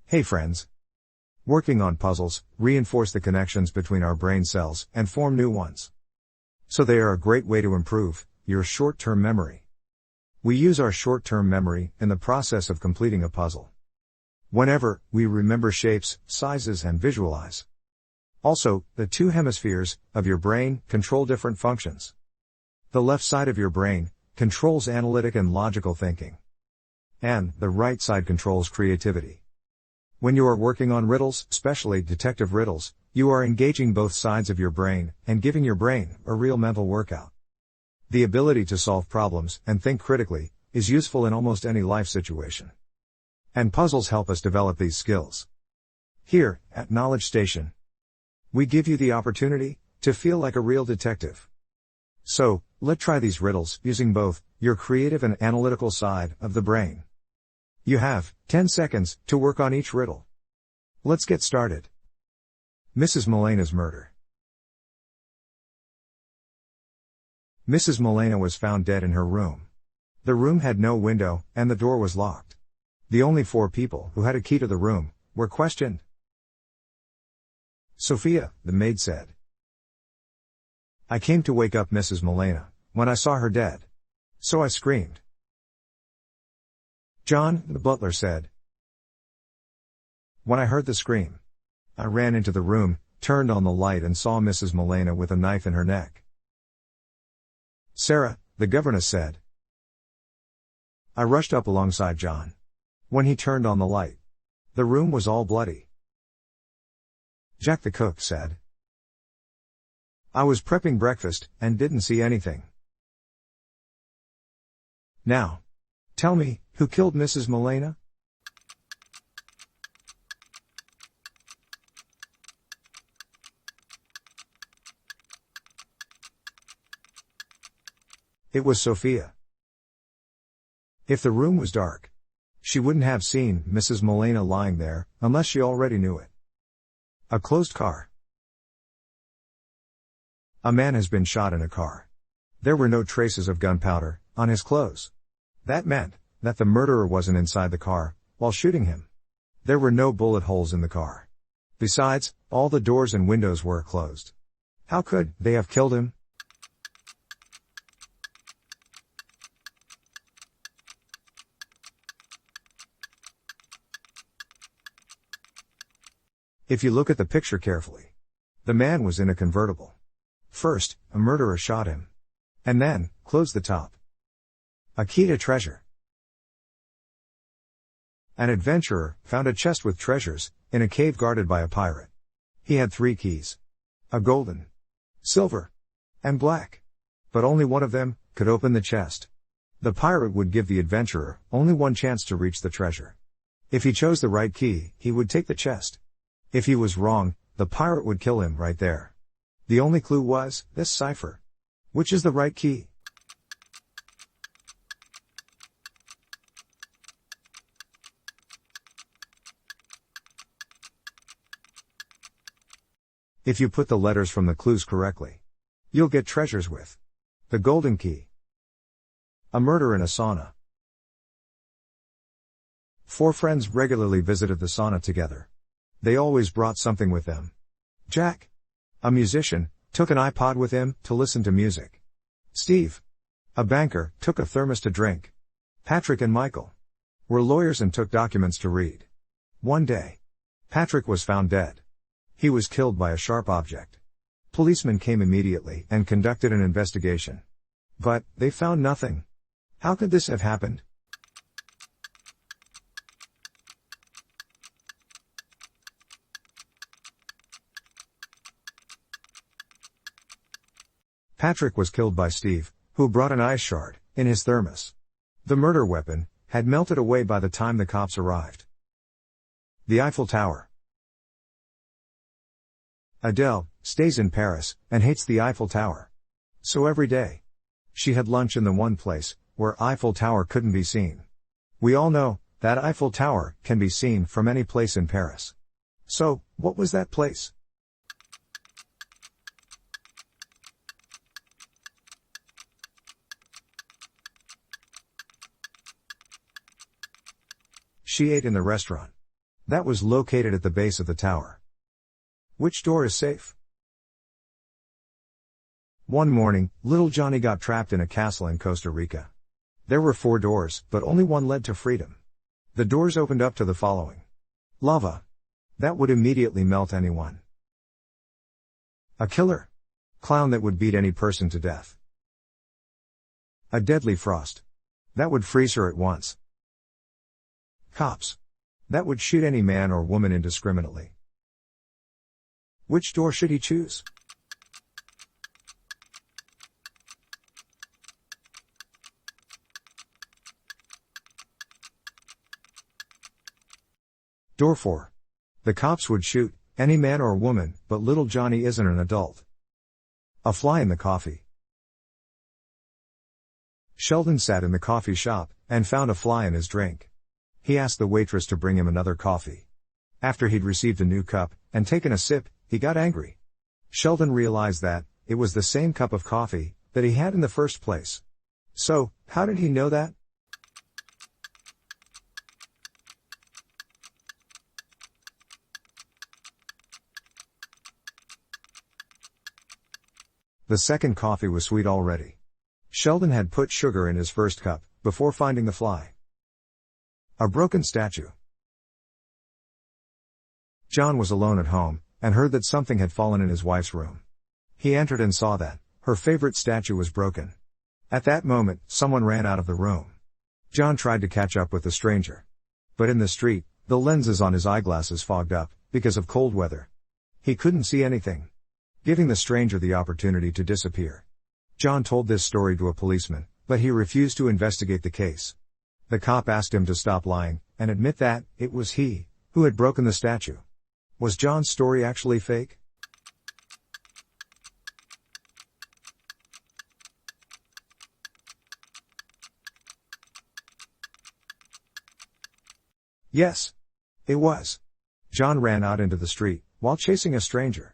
Hey friends! Working on puzzles reinforce the connections between our brain cells and form new ones. So they are a great way to improve your short-term memory. We use our short-term memory in the process of completing a puzzle. Whenever we remember shapes, sizes, and visualize. Also, the two hemispheres of your brain control different functions. The left side of your brain controls analytic and logical thinking. And the right side controls creativity. When you are working on riddles, especially detective riddles, you are engaging both sides of your brain and giving your brain a real mental workout. The ability to solve problems and think critically is useful in almost any life situation. And puzzles help us develop these skills. Here, at Knowledge Station, we give you the opportunity to feel like a real detective. So, let's try these riddles using both your creative and analytical side of the brain. You have 10 seconds to work on each riddle. Let's get started. Mrs. Malena's murder. Mrs. Malena was found dead in her room. The room had no window, and the door was locked. The only 4 people who had a key to the room were questioned. Sophia, the maid said. I came to wake up Mrs. Malena when I saw her dead. So I screamed. John, the butler said. When I heard the scream, I ran into the room, turned on the light and saw Mrs. Malena with a knife in her neck. Sarah, the governess said. I rushed up alongside John. When he turned on the light, the room was all bloody. Jack, the cook said. I was prepping breakfast and didn't see anything. Now, tell me, who killed Mrs. Malena? It was Sophia. If the room was dark, she wouldn't have seen Mrs. Malena lying there, unless she already knew it. A closed car. A man has been shot in a car. There were no traces of gunpowder on his clothes. That meant that the murderer wasn't inside the car while shooting him. There were no bullet holes in the car. Besides, all the doors and windows were closed. How could they have killed him? If you look at the picture carefully, the man was in a convertible. First, a murderer shot him. And then, closed the top. A key to treasure. An adventurer found a chest with treasures in a cave guarded by a pirate. He had 3 keys. A golden, silver, and black. But only one of them could open the chest. The pirate would give the adventurer only one chance to reach the treasure. If he chose the right key, he would take the chest. If he was wrong, the pirate would kill him right there. The only clue was this cipher. Which is the right key? If you put the letters from the clues correctly, you'll get treasures with the golden key. A murder in a sauna. 4 friends regularly visited the sauna together. They always brought something with them. Jack, a musician, took an iPod with him to listen to music. Steve, a banker, took a thermos to drink. Patrick and Michael were lawyers and took documents to read. One day, Patrick was found dead. He was killed by a sharp object. Policemen came immediately and conducted an investigation. But they found nothing. How could this have happened? Patrick was killed by Steve, who brought an ice shard in his thermos. The murder weapon had melted away by the time the cops arrived. The Eiffel Tower. Adele stays in Paris and hates the Eiffel Tower. So every day, she had lunch in the one place where Eiffel Tower couldn't be seen. We all know that Eiffel Tower can be seen from any place in Paris. So, what was that place? She ate in the restaurant. That was located at the base of the tower. Which door is safe? One morning, little Johnny got trapped in a castle in Costa Rica. There were 4 doors, but only one led to freedom. The doors opened up to the following. Lava. That would immediately melt anyone. A killer. Clown that would beat any person to death. A deadly frost. That would freeze her at once. Cops. That would shoot any man or woman indiscriminately. Which door should he choose? Door 4. The cops would shoot any man or woman, but little Johnny isn't an adult. A fly in the coffee. Sheldon sat in the coffee shop and found a fly in his drink. He asked the waitress to bring him another coffee. After he'd received a new cup and taken a sip, he got angry. Sheldon realized that it was the same cup of coffee that he had in the first place. So, how did he know that? The second coffee was sweet already. Sheldon had put sugar in his first cup before finding the fly. A broken statue. John was alone at home and heard that something had fallen in his wife's room. He entered and saw that her favorite statue was broken. At that moment, someone ran out of the room. John tried to catch up with the stranger. But in the street, the lenses on his eyeglasses fogged up because of cold weather. He couldn't see anything, giving the stranger the opportunity to disappear. John told this story to a policeman, but he refused to investigate the case. The cop asked him to stop lying and admit that it was he who had broken the statue. Was John's story actually fake? Yes, it was. John ran out into the street while chasing a stranger.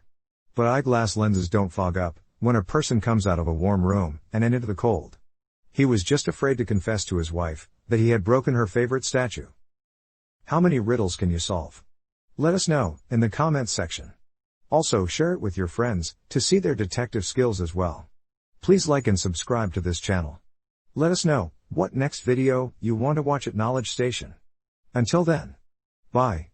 But eyeglass lenses don't fog up when a person comes out of a warm room and into the cold. He was just afraid to confess to his wife that he had broken her favorite statue. How many riddles can you solve? Let us know in the comments section. Also share it with your friends to see their detective skills as well. Please like and subscribe to this channel. Let us know what next video you want to watch at Knowledge Station. Until then, bye.